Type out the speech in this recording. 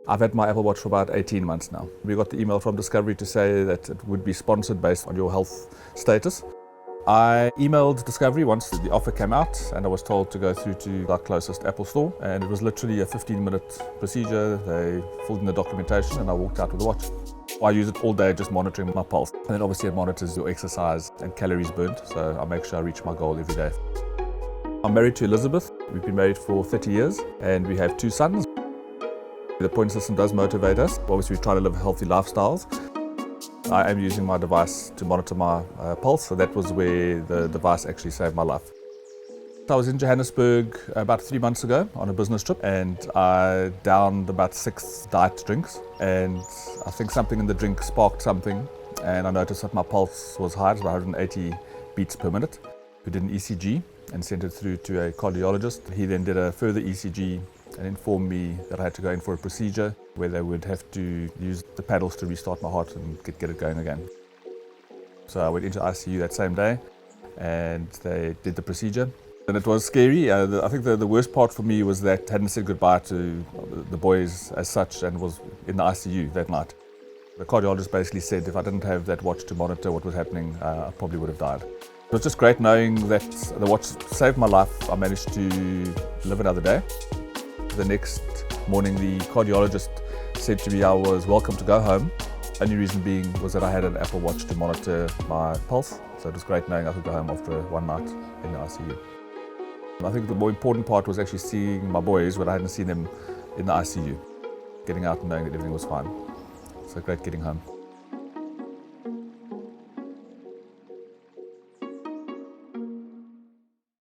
I've had my Apple Watch for about 18 months now. We got the email from Discovery to say that it would be sponsored based on your health status. I emailed Discovery once the offer came out and I was told to go through to our closest Apple store, and it was literally a 15-minute procedure. They filled in the documentation and I walked out with the watch. I use it all day just monitoring my pulse, and then obviously it monitors your exercise and calories burnt, so I make sure I reach my goal every day. I'm married to Elizabeth. We've been married for 30 years and we have 2 sons. The point system does motivate us. Obviously we try to live healthy lifestyles. I am using my device to monitor my pulse, so that was where the device actually saved my life. I was in Johannesburg about 3 months ago on a business trip, and I downed about 6 diet drinks, and I think something in the drink sparked something, and I noticed that my pulse was high. It was about 180 beats per minute. We did an ECG and sent it through to a cardiologist. He then did a further ECG and informed me that I had to go in for a procedure where they would have to use the paddles to restart my heart and get it going again. So I went into ICU that same day and they did the procedure. And it was scary. I think the worst part for me was that I hadn't said goodbye to the boys as such and was in the ICU that night. The cardiologist basically said if I didn't have that watch to monitor what was happening, I probably would have died. It was just great knowing that the watch saved my life. I managed to live another day. The next morning, the cardiologist said to me I was welcome to go home. Only reason being was that I had an Apple Watch to monitor my pulse. So it was great knowing I could go home after one night in the ICU. I think the more important part was actually seeing my boys when I hadn't seen them in the ICU. Getting out and knowing that everything was fine. So great getting home.